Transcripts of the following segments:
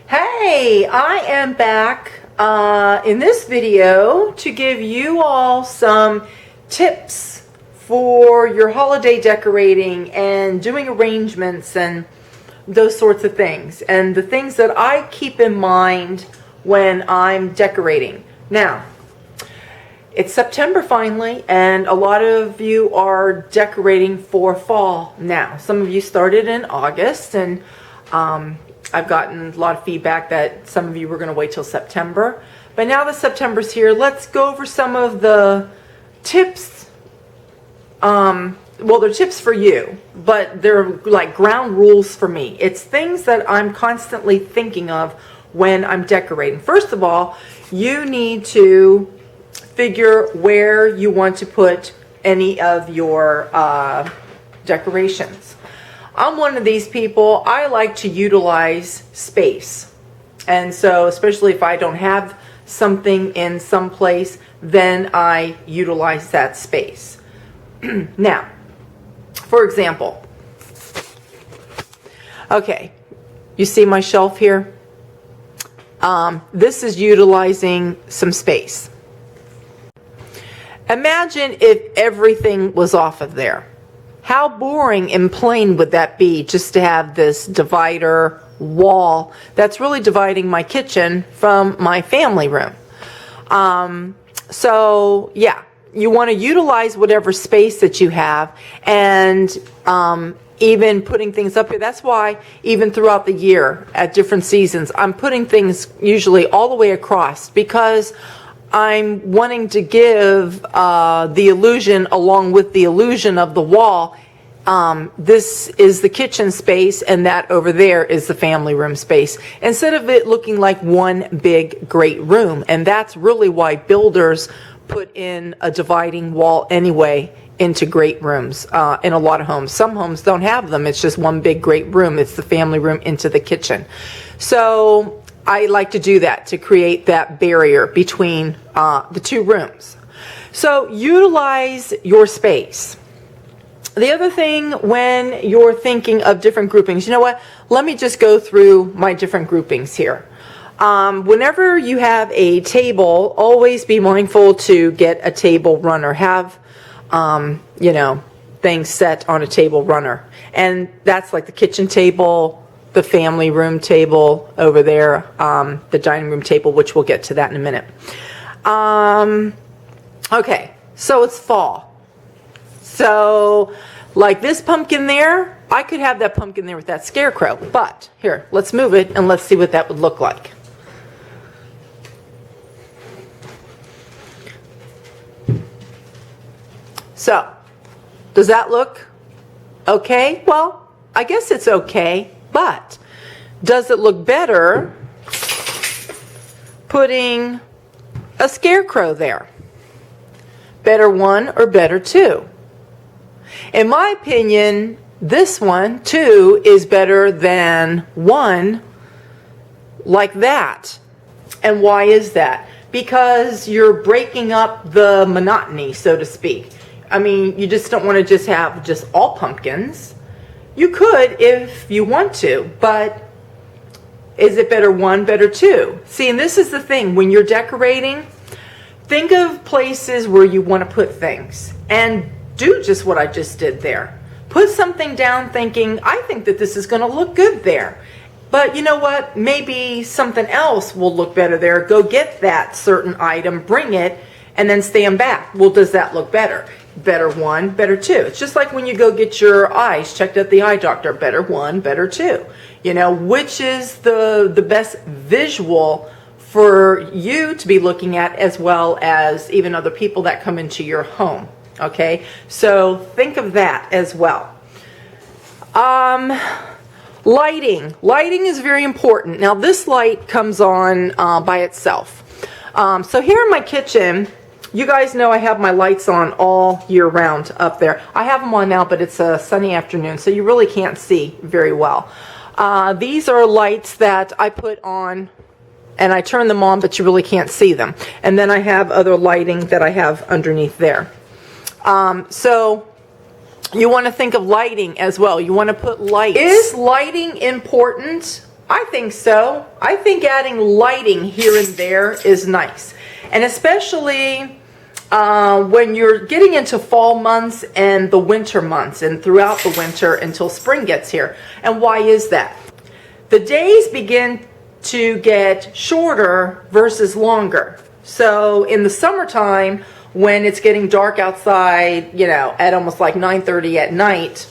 Hey, I am back in this video to give you all some tips for your holiday decorating and doing arrangements and those sorts of things, and the things that I keep in mind when I'm decorating. Now, it's September finally, and a lot of you are decorating for fall now. Some of you started in August, and I've gotten a lot of feedback that some of you were going to wait till September. But now that September's here, let's go over some of the tips. Well, they're tips for you, but they're like ground rules for me. It's things that I'm constantly thinking of when I'm decorating. First of all, you need to figure where you want to put any of your decorations. I'm one of these people. I like to utilize space, and so especially if I don't have something in some place, then I utilize that space. Now, for example, okay, you see my shelf here? This is utilizing some space. Imagine if everything was off of there. How boring and plain would that be, just to have this divider wall that's really dividing my kitchen from my family room? So yeah, you want to utilize whatever space that you have, and even putting things up here. That's why even throughout the year at different seasons, I'm putting things usually all the way across, because I'm wanting to give the illusion, along with the illusion of the wall, this is the kitchen space and that over there is the family room space, instead of it looking like one big great room. And that's really why builders put in a dividing wall anyway into great rooms in a lot of homes. Some homes don't have them. It's just one big great room. It's the family room into the kitchen. So I like to do that to create that barrier between the two rooms. So utilize your space. The other thing, when you're thinking of different groupings, you know what? Let me just go through my different groupings here. Whenever you have a table, always be mindful to get a table runner. Have, things set on a table runner. And that's like the kitchen table, the family room table over there, the dining room table, which we'll get to that in a minute. Okay, so it's fall. So like this pumpkin there, I could have that pumpkin there with that scarecrow. But here, let's move it and let's see what that would look like. So, does that look okay? Well, I guess it's okay, but does it look better putting a scarecrow there? Better one or better two? In my opinion, this one, two, is better than one like that. And why is that? Because you're breaking up the monotony, so to speak. I mean, you just don't want to just have just all pumpkins. You could if you want to, but is it better one, better two? See, and this is the thing, when you're decorating, think of places where you want to put things and do just what I just did there. Put something down thinking, I think that this is going to look good there. But you know what? Maybe something else will look better there. Go get that certain item, bring it, and then stand back. Well, does that look better? Better one, better two. It's just like when you go get your eyes checked at the eye doctor. Better one, better two. You know, which is the best visual for you to be looking at, as well as even other people that come into your home. Okay, so think of that as well. Lighting. Lighting is very important. Now, this light comes on by itself. So here in my kitchen, you guys know I have my lights on all year round up there. I have them on now, but it's a sunny afternoon, so you really can't see very well. These are lights that I put on, and I turn them on, but you really can't see them. And then I have other lighting that I have underneath there. So you want to think of lighting as well. You want to put lights. Is lighting important I think so. I think adding lighting here and there is nice. And especially when you're getting into fall months and the winter months and throughout the winter until spring gets here. And why is that? The days begin to get shorter versus longer. So in the summertime, when it's getting dark outside, you know, at almost like 9:30 at night,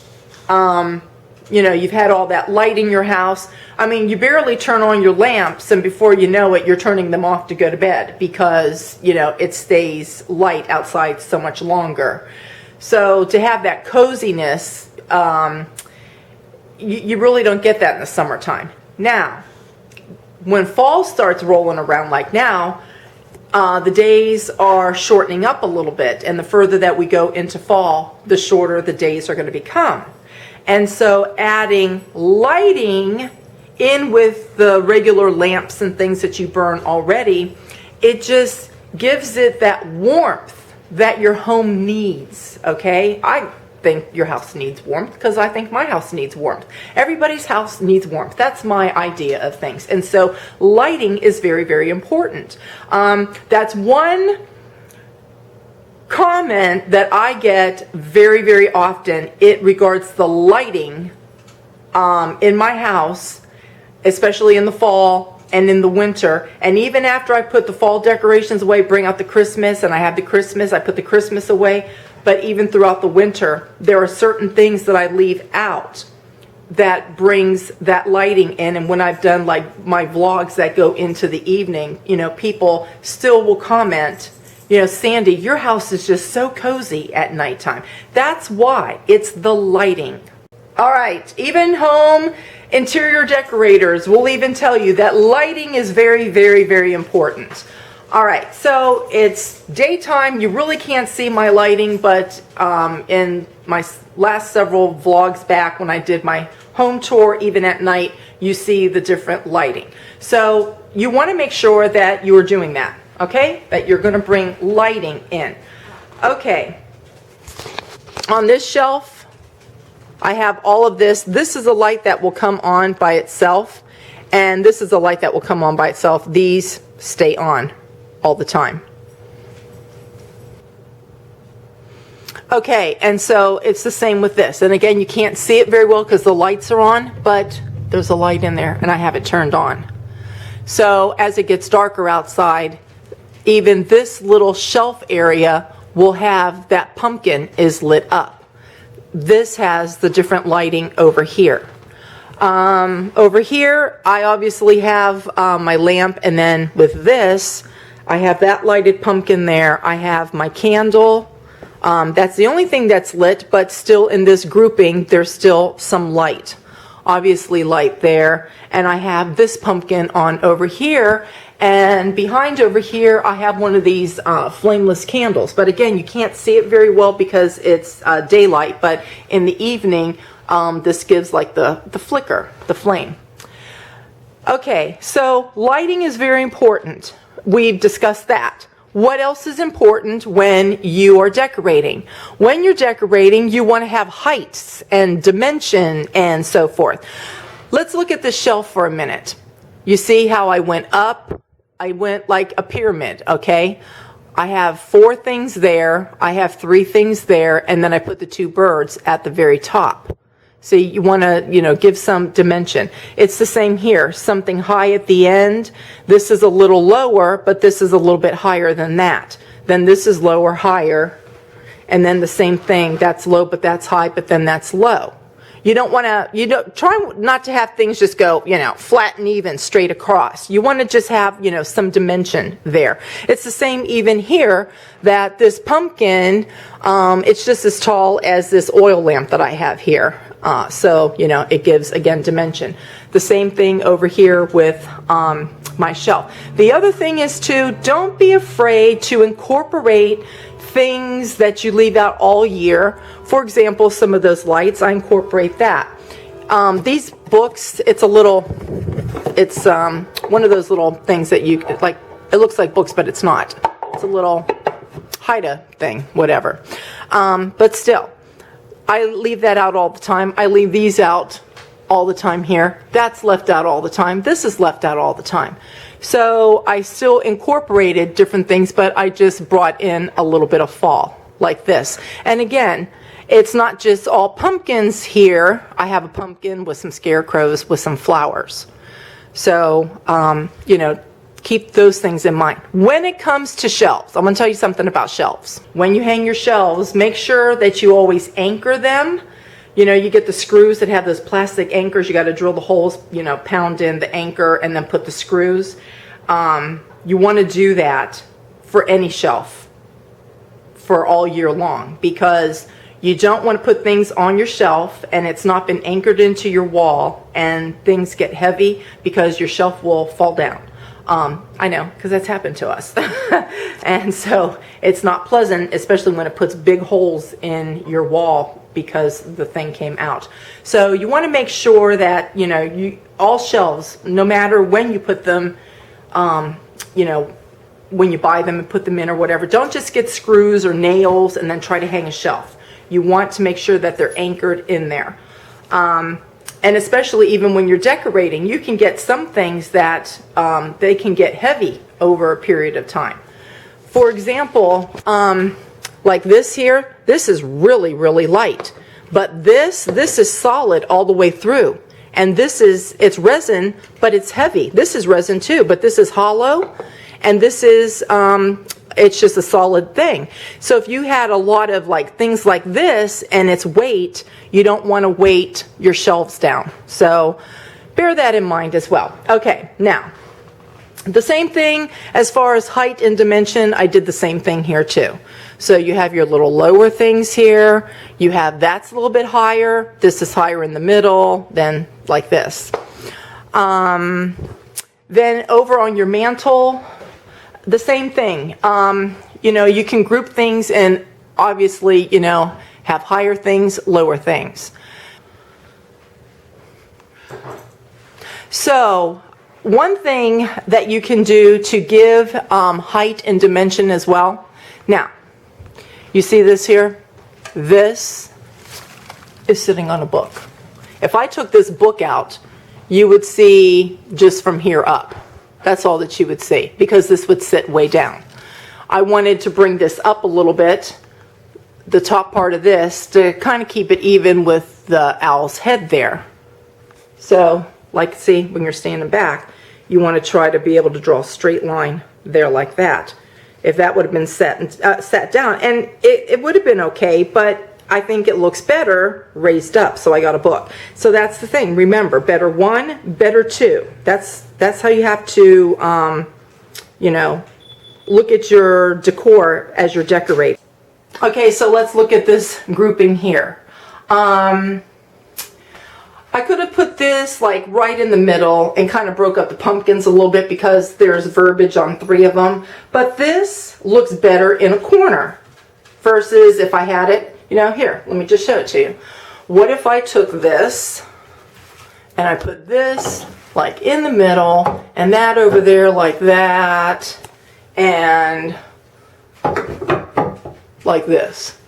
you know, you've had all that light in your house. I mean, you barely turn on your lamps, and before you know it, you're turning them off to go to bed because, you know, it stays light outside so much longer. So to have that coziness, you really don't get that in the summertime. Now, when fall starts rolling around like now, the days are shortening up a little bit, and the further that we go into fall, the shorter the days are going to become. And so adding lighting in with the regular lamps and things that you burn already, it just gives it that warmth that your home needs, okay? I think your house needs warmth because I think my house needs warmth. Everybody's house needs warmth. That's my idea of things. And so lighting is very, very important. That's one comment that I get very, very often. It regards the lighting in my house, especially in the fall and in the winter. And even after I put the fall decorations away, bring out the Christmas, and I have the Christmas, I put the Christmas away. But even throughout the winter, there are certain things that I leave out that brings that lighting in. And when I've done like my vlogs that go into the evening, you know, people still will comment, you know, Sandy, your house is just so cozy at nighttime. That's why. It's the lighting. All right, even home interior decorators will even tell you that lighting is very, very, very important. All right, so it's daytime. You really can't see my lighting, but in my last several vlogs back when I did my home tour, even at night, you see the different lighting. So you want to make sure that you are doing that. Okay, that you're going to bring lighting in. Okay, on this shelf, I have all of this. This is a light that will come on by itself, and this is a light that will come on by itself. These stay on all the time. Okay, and so it's the same with this. And again, you can't see it very well because the lights are on, but there's a light in there, and I have it turned on. So as it gets darker outside, even this little shelf area will have that pumpkin is lit up. This has the different lighting over here. Over here, I obviously have my lamp, and then with this, I have that lighted pumpkin there. I have my candle. That's the only thing that's lit, but still in this grouping, there's still some light. Obviously light there. And I have this pumpkin on over here. And behind over here, I have one of these flameless candles. But again, you can't see it very well because it's daylight. But in the evening, this gives like the flicker, the flame. Okay, so lighting is very important. We've discussed that. What else is important when you are decorating? When you're decorating, you want to have heights and dimension and so forth. Let's look at this shelf for a minute. You see how I went up? I went like a pyramid, okay? I have 4 things there, I have 3 things there, and then I put the 2 birds at the very top. So you want to, give some dimension. It's the same here, something high at the end. This is a little lower, but this is a little bit higher than that. Then this is lower, higher, and then the same thing, that's low, but that's high, but then that's low. You don't want to, try not to have things just go, flat and even straight across. You want to just have, some dimension there. It's the same even here, that this pumpkin, it's just as tall as this oil lamp that I have here. So, it gives, again, dimension. The same thing over here with my shelf. The other thing is don't be afraid to incorporate things that you leave out all year. For example, some of those lights, I incorporate that. These books, it's one of those little things that you, like, it looks like books, but it's not. It's a little Haida thing, whatever. But still, I leave that out all the time. I leave these out all the time here. That's left out all the time. This is left out all the time. So I still incorporated different things, but I just brought in a little bit of fall like this. And again, it's not just all pumpkins here. I have a pumpkin with some scarecrows with some flowers. So, you know, keep those things in mind. When it comes to shelves, I'm going to tell you something about shelves. When you hang your shelves, make sure that you always anchor them. You know, you get the screws that have those plastic anchors. You got to drill the holes, you know, pound in the anchor and then put the screws. You want to do that for any shelf for all year long, because you don't want to put things on your shelf and it's not been anchored into your wall and things get heavy, because your shelf will fall down. I know, because that's happened to us. And so it's not pleasant, especially when it puts big holes in your wall because the thing came out. So you want to make sure that, you know, all shelves, no matter when you put them, you know, when you buy them and put them in or whatever, don't just get screws or nails and then try to hang a shelf. You want to make sure that they're anchored in there. And especially even when you're decorating, you can get some things that they can get heavy over a period of time. For example, like this here, this is really, really light. But this is solid all the way through. And it's resin, but it's heavy. This is resin too, but this is hollow. And this is, it's just a solid thing. So if you had a lot of like things like this and its weight, you don't want to weight your shelves down. So bear that in mind as well. Okay, now the same thing as far as height and dimension, I did the same thing here too. So you have your little lower things here. You have that's a little bit higher. This is higher in the middle, then like this. Then over on your mantle, the same thing. You know, you can group things and obviously, you know, have higher things, lower things. So one thing that you can do to give height and dimension as well. Now, you see this here? This is sitting on a book. If I took this book out, you would see just from here up. That's all that you would see, because this would sit way down. I wanted to bring this up a little bit, the top part of this, to kind of keep it even with the owl's head there. So, like, see, when you're standing back, you want to try to be able to draw a straight line there like that. If that would have been sat down, and it would have been okay, but I think it looks better raised up, so I got a book. So that's the thing. Remember, better one, better two. That's how you have to, you know, look at your decor as you're decorating. Okay, so let's look at this grouping here. I could have put this like right in the middle and kind of broke up the pumpkins a little bit because there's verbiage on 3 of them. But this looks better in a corner versus if I had it, you know, here, let me just show it to you. What if I took this and I put this like in the middle and that over there like that and like this.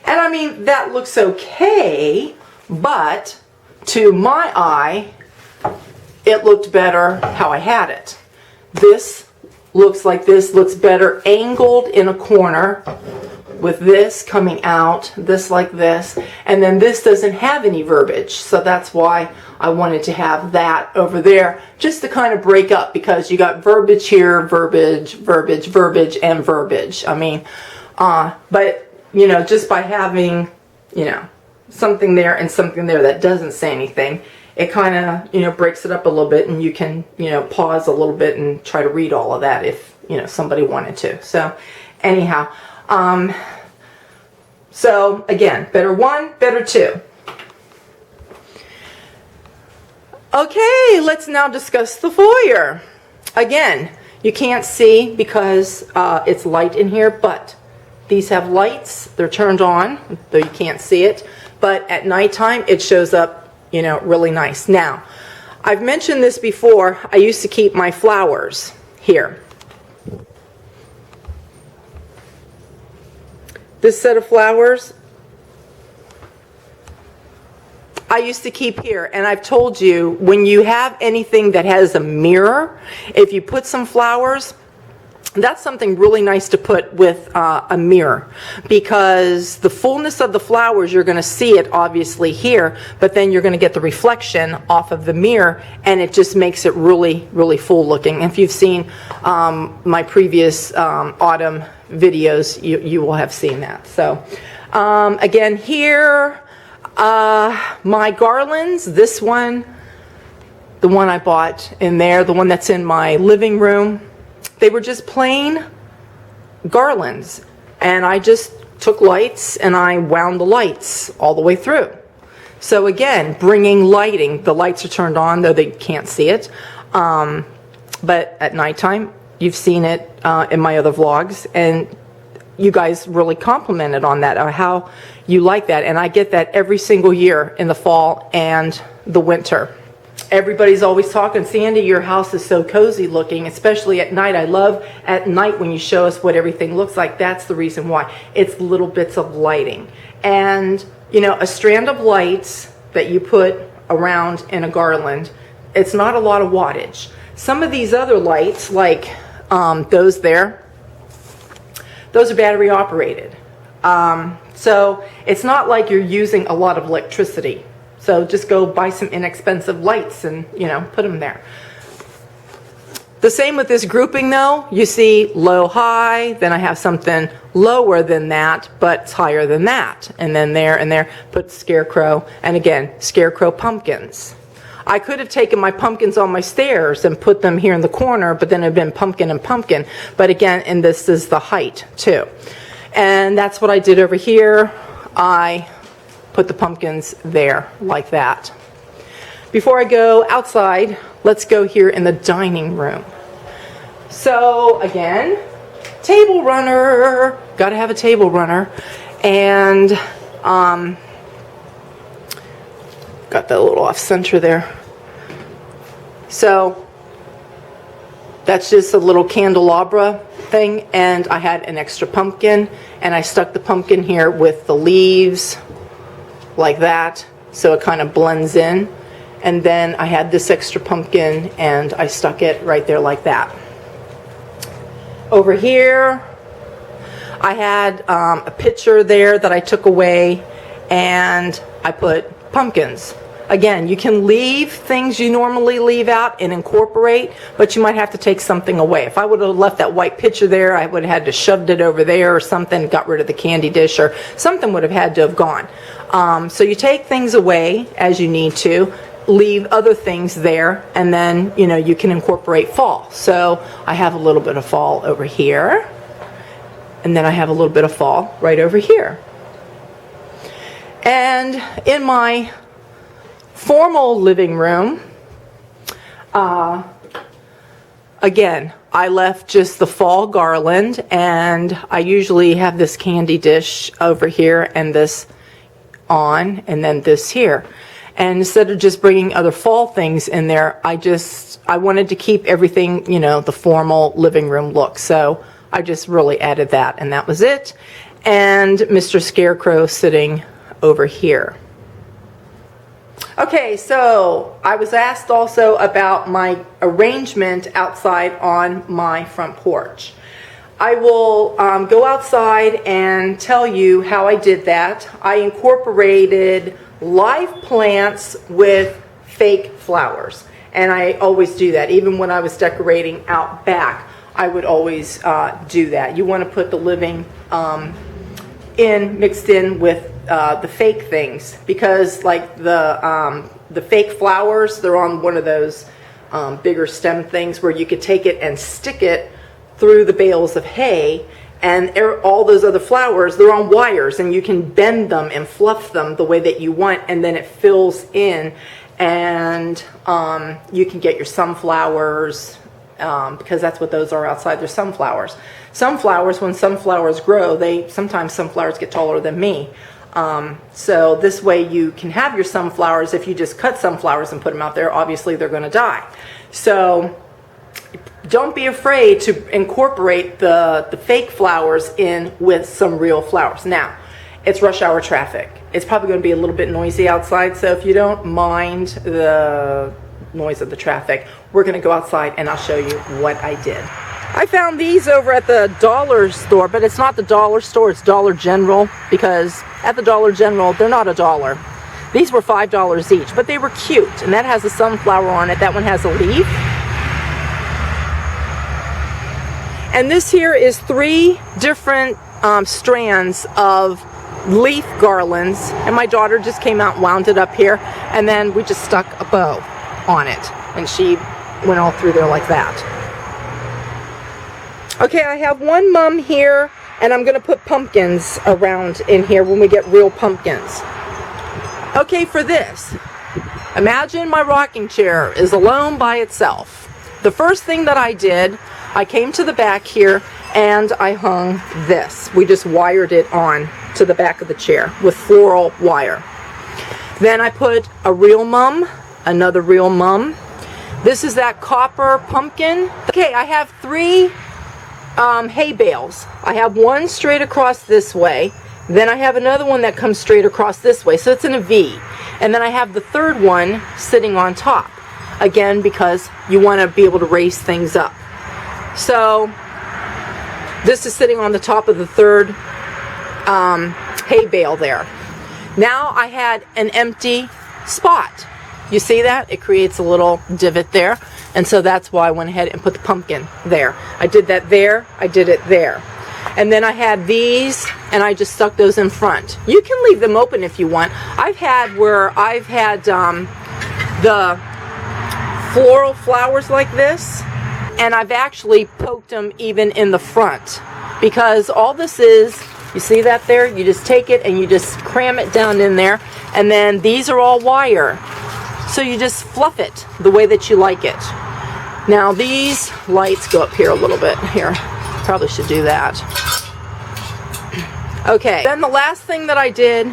And I mean, that looks okay, but to my eye, it looked better how I had it. This looks like this, looks better angled in a corner with this coming out, this like this, and then this doesn't have any verbiage. So that's why I wanted to have that over there, just to kind of break up, because you got verbiage here, verbiage, verbiage, verbiage, and verbiage. I mean, but, you know, just by having, you know, something there and something there that doesn't say anything, it kind of, you know, breaks it up a little bit, and you can, you know, pause a little bit and try to read all of that if, you know, somebody wanted to. So anyhow, so again, better one, better two. Okay, let's now discuss the foyer. Again, you can't see because it's light in here, but these have lights. They're turned on, though you can't see it. But at nighttime, it shows up, you know, really nice. Now, I've mentioned this before. I used to keep my flowers here. This set of flowers, I used to keep here, and I've told you, when you have anything that has a mirror, if you put some flowers, that's something really nice to put with a mirror, because the fullness of the flowers, you're going to see it obviously here, but then you're going to get the reflection off of the mirror, and it just makes it really, really full looking. If you've seen my previous autumn videos, you will have seen that. So again, here, my garlands, this one, the one I bought in there, the one that's in my living room, they were just plain garlands, and I just took lights and I wound the lights all the way through. So again, bringing lighting. The lights are turned on, though they can't see it, but at nighttime, you've seen it in my other vlogs, and you guys really complimented on that, how you like that, and I get that every single year in the fall and the winter. Everybody's always talking, Sandy, your house is so cozy looking, especially at night. I love at night when you show us what everything looks like. That's the reason why. It's little bits of lighting. And, you know, a strand of lights that you put around in a garland, it's not a lot of wattage. Some of these other lights, like those there, those are battery operated. So it's not like you're using a lot of electricity. So just go buy some inexpensive lights and, you know, put them there. The same with this grouping though. You see low, high, then I have something lower than that, but it's higher than that. And then there and there, put scarecrow, and again, scarecrow pumpkins. I could have taken my pumpkins on my stairs and put them here in the corner, but then it would have been pumpkin and pumpkin. But again, and this is the height too. And that's what I did over here. I put the pumpkins there like that. Before I go outside, let's go here in the dining room. So again, table runner, got to have a table runner, and got that a little off center there. So that's just a little candelabra thing, and I had an extra pumpkin, and I stuck the pumpkin here with the leaves like that, so it kind of blends in. And then I had this extra pumpkin and I stuck it right there like that. Over here I had a picture there that I took away, and I put pumpkins. Again, you can leave things you normally leave out and incorporate, but you might have to take something away. If I would have left that white picture there, I would have had to shoved it over there or something, got rid of the candy dish, or something would have had to have gone. So you take things away as you need to, leave other things there, and then, you know, you can incorporate fall. So I have a little bit of fall over here, and then I have a little bit of fall right over here. And in my formal living room, again, I left just the fall garland, and I usually have this candy dish over here and this on, and then this here. And instead of just bringing other fall things in there, I wanted to keep everything, you know, the formal living room look. So I just really added that, and that was it. And Mr. Scarecrow sitting over here. Okay, so I was asked also about my arrangement outside on my front porch. I will go outside and tell you how I did that. I incorporated live plants with fake flowers, and I always do that. Even when I was decorating out back, I would always do that. You want to put the living mixed in with the fake things, because like the fake flowers, they're on one of those bigger stem things where you could take it and stick it through the bales of hay, and all those other flowers, they're on wires, and you can bend them and fluff them the way that you want, and then it fills in, and you can get your sunflowers, because that's what those are outside. They're sunflowers. Sunflowers, when sunflowers grow, sometimes sunflowers get taller than me. So this way you can have your sunflowers. If you just cut sunflowers and put them out there, obviously they're going to die. So don't be afraid to incorporate the fake flowers in with some real flowers. Now, it's rush hour traffic. It's probably going to be a little bit noisy outside, so if you don't mind the noise of the traffic, we're going to go outside and I'll show you what I did. I found these over at the dollar store, but it's not the dollar store, it's Dollar General, because at the Dollar General, they're not $1. These were $5 each, but they were cute, and that has a sunflower on it. That one has a leaf. And this here is 3 different strands of leaf garlands, and my daughter just came out and wound it up here, and then we just stuck a bow on it, and she went all through there like that. Okay, I have one mum here, and I'm going to put pumpkins around in here when we get real pumpkins. Okay, for this, imagine my rocking chair is alone by itself. The first thing that I did, I came to the back here and I hung this. We just wired it on to the back of the chair with floral wire. Then I put a real mum, another real mum. This is that copper pumpkin. Okay, I have 3 hay bales. I have one straight across this way. Then I have another one that comes straight across this way. So it's in a V. And then I have the third one sitting on top. Again, because you want to be able to raise things up. So this is sitting on the top of the third hay bale there. Now I had an empty spot. You see that? It creates a little divot there. And so that's why I went ahead and put the pumpkin there. I did that there. I did it there. And then I had these, and I just stuck those in front. You can leave them open if you want. I've had the floral flowers like this, and I've actually poked them even in the front, because all this is, you see that there? You just take it and you just cram it down in there, and then these are all wire. So you just fluff it the way that you like it. Now these lights go up here a little bit. Here, probably should do that. Okay, then the last thing that I did,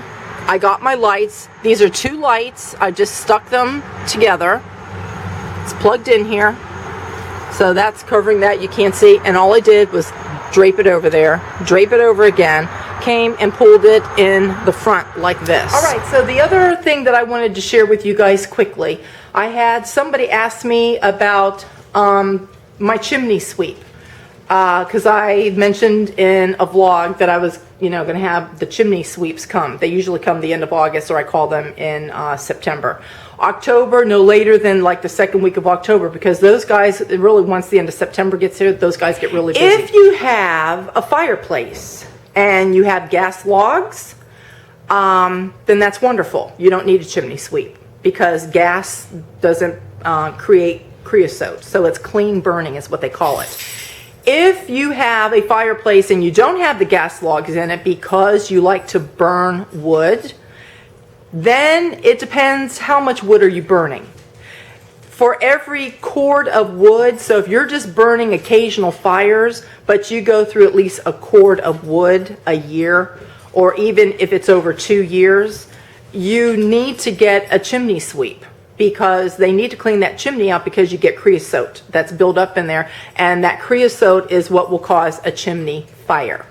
I got my lights. These are 2 lights. I just stuck them together. It's plugged in here. So that's covering that, you can't see. And all I did was drape it over there, drape it over again, came and pulled it in the front like this. All right, so the other thing that I wanted to share with you guys quickly, I had somebody ask me about my chimney sweep, because I mentioned in a vlog that I was, going to have the chimney sweeps come. They usually come the end of August, or I call them in September. October, no later than like the second week of October, because those guys, really once the end of September gets here, those guys get really busy. If you have a fireplace and you have gas logs, then that's wonderful. You don't need a chimney sweep, because gas doesn't create creosote, so it's clean burning is what they call it. If you have a fireplace and you don't have the gas logs in it because you like to burn wood, then it depends how much wood are you burning. For every cord of wood, so if you're just burning occasional fires, but you go through at least a cord of wood a year, or even if it's over 2 years, you need to get a chimney sweep, because they need to clean that chimney out, because you get creosote that's built up in there, and that creosote is what will cause a chimney fire.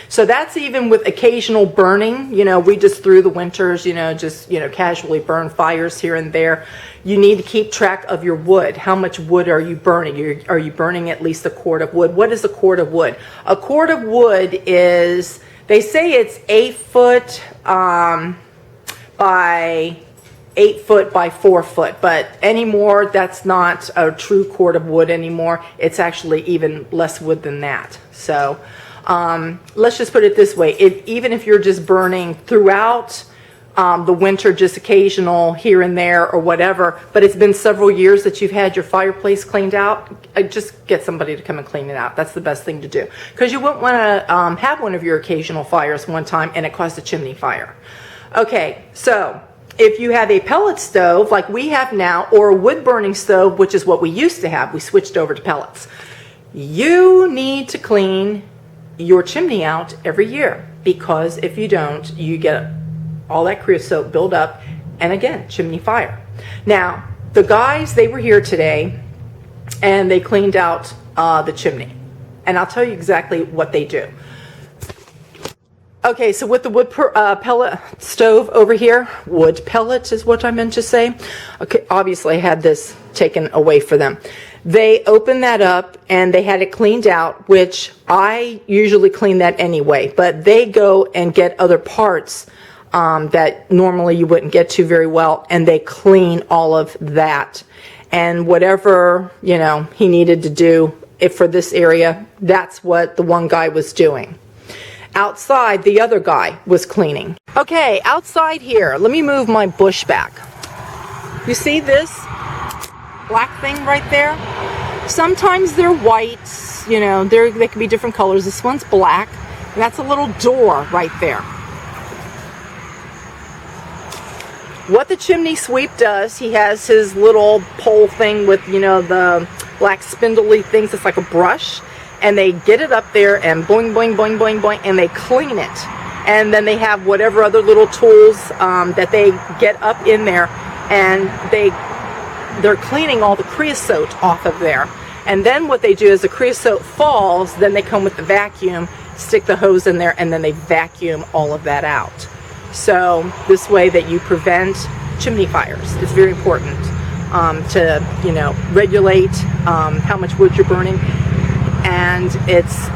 So that's even with occasional burning. We just through the winters, casually burn fires here and there. You need to keep track of your wood. How much wood are you burning? Are you burning at least a cord of wood? What is a cord of wood? A cord of wood is, they say it's 8 foot by 8 foot by 4 foot, but anymore, that's not a true cord of wood anymore. It's actually even less wood than that. So let's just put it this way. Even if you're just burning throughout the winter, just occasional here and there or whatever, but it's been several years that you've had your fireplace cleaned out, just get somebody to come and clean it out. That's the best thing to do, because you wouldn't want to have one of your occasional fires one time and it caused a chimney fire. Okay, so if you have a pellet stove like we have now, or a wood burning stove, which is what we used to have, we switched over to pellets, you need to clean your chimney out every year, because if you don't, you get all that creosote build up, and again, chimney fire. Now, the guys, they were here today, and they cleaned out the chimney, and I'll tell you exactly what they do. Okay, so with the wood pellet stove over here, wood pellet is what I meant to say. Okay, obviously I had this taken away for them. They opened that up and they had it cleaned out, which I usually clean that anyway, but they go and get other parts that normally you wouldn't get to very well, and they clean all of that. And whatever, you know, he needed to do for this area, that's what the one guy was doing. Outside, the other guy was cleaning. Okay, outside here, let me move my bush back. You see this black thing right there? Sometimes they're white, you know, they can be different colors. This one's black, and that's a little door right there. What the chimney sweep does, he has his little pole thing with, you know, the black spindly things. It's like a brush. And they get it up there and boing, boing, boing, boing, boing, and they clean it. And then they have whatever other little tools that they get up in there, and they're cleaning all the creosote off of there. And then what they do is the creosote falls, then they come with the vacuum, stick the hose in there, and then they vacuum all of that out. So this way that you prevent chimney fires. It's very important to, you know, regulate how much wood you're burning. And it's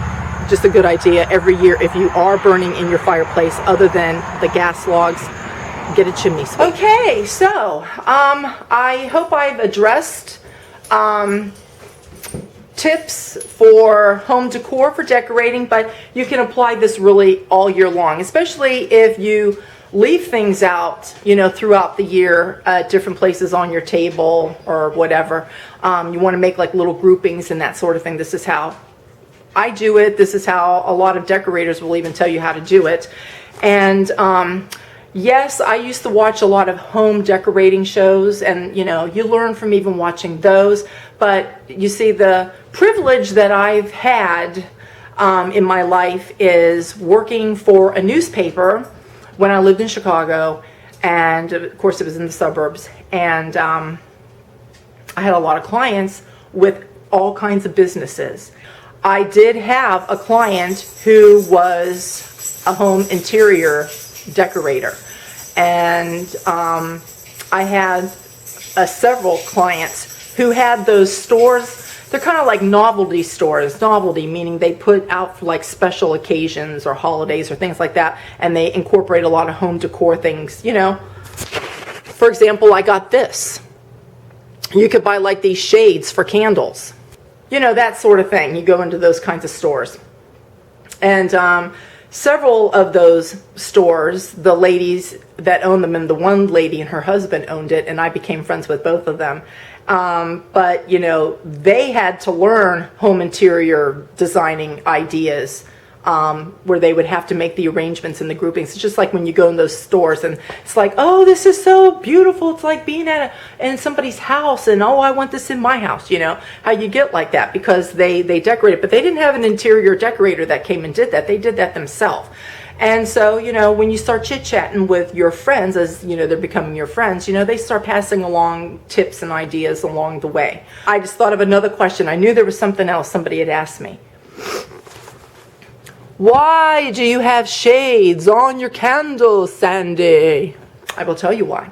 just a good idea every year, if you are burning in your fireplace other than the gas logs, get a chimney sweep. Okay, so I hope I've addressed tips for home decor for decorating, but you can apply this really all year long, especially if you leave things out, you know, throughout the year at different places on your table or whatever. You want to make like little groupings and that sort of thing. This is how I do it. This is how a lot of decorators will even tell you how to do it. And yes, I used to watch a lot of home decorating shows, and you know, you learn from even watching those. But you see, the privilege that I've had in my life is working for a newspaper when I lived in Chicago, and of course it was in the suburbs, and I had a lot of clients with all kinds of businesses. I did have a client who was a home interior decorator, and I had several clients who had those stores. They're kind of like novelty stores. Novelty meaning they put out for like special occasions or holidays or things like that, and they incorporate a lot of home decor things, you know. For example, I got this. You could buy like these shades for candles, you know, that sort of thing. You go into those kinds of stores. And several of those stores, the ladies that owned them, and the one lady and her husband owned it, and I became friends with both of them. But, you know, they had to learn home interior designing ideas, where they would have to make the arrangements and the groupings. It's just like when you go in those stores and it's like, oh, this is so beautiful. It's like being in somebody's house, and oh, I want this in my house. You know, how you get like that because they decorate it, but they didn't have an interior decorator that came and did that. They did that themselves. And so, you know, when you start chit-chatting with your friends, as, you know, they're becoming your friends, you know, they start passing along tips and ideas along the way. I just thought of another question. I knew there was something else somebody had asked me. Why do you have shades on your candles, Sandy? I will tell you why.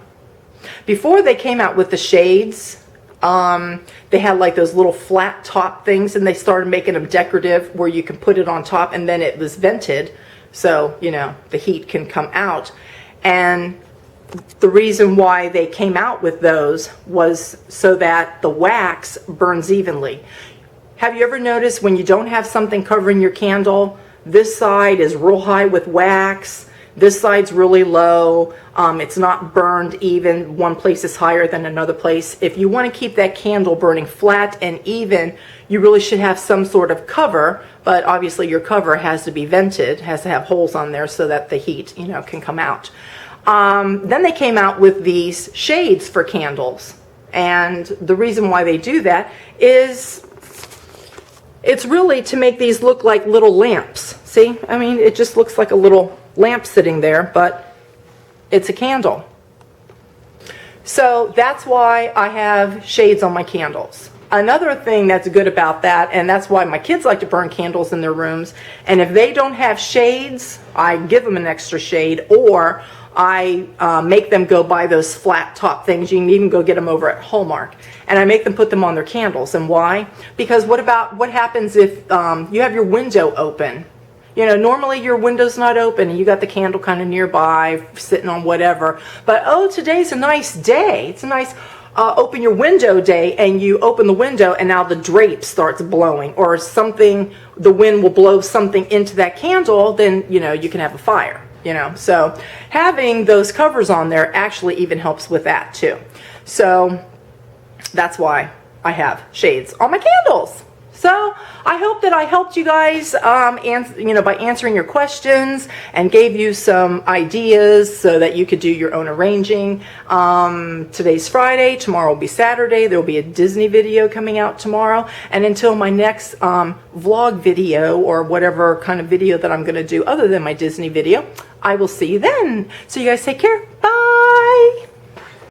Before they came out with the shades, they had like those little flat top things, and they started making them decorative where you can put it on top, and then it was vented. So, you know, the heat can come out. And the reason why they came out with those was so that the wax burns evenly. Have you ever noticed when you don't have something covering your candle, this side is real high with wax, this side's really low, it's not burned even, one place is higher than another place. If you want to keep that candle burning flat and even, you really should have some sort of cover, but obviously your cover has to be vented, has to have holes on there so that the heat, you know, can come out. Then they came out with these shades for candles, and the reason why they do that is it's really to make these look like little lamps. See, I mean, it just looks like a little lamp sitting there, but it's a candle. So that's why I have shades on my candles. Another thing that's good about that, and that's why my kids like to burn candles in their rooms, and if they don't have shades, I give them an extra shade, or I make them go buy those flat top things. You can even go get them over at Hallmark, and I make them put them on their candles. And why? Because what happens if you have your window open? You know, normally your window's not open and you got the candle kind of nearby, sitting on whatever. But, oh, today's a nice day. It's a nice open your window day, and you open the window and now the drape starts blowing or something, the wind will blow something into that candle, then, you know, you can have a fire, you know. So having those covers on there actually even helps with that too. So that's why I have shades on my candles. So I hope that I helped you guys, by answering your questions and gave you some ideas so that you could do your own arranging. Today's Friday, tomorrow will be Saturday. There will be a Disney video coming out tomorrow. And until my next vlog video or whatever kind of video that I'm going to do other than my Disney video, I will see you then. So you guys take care. Bye.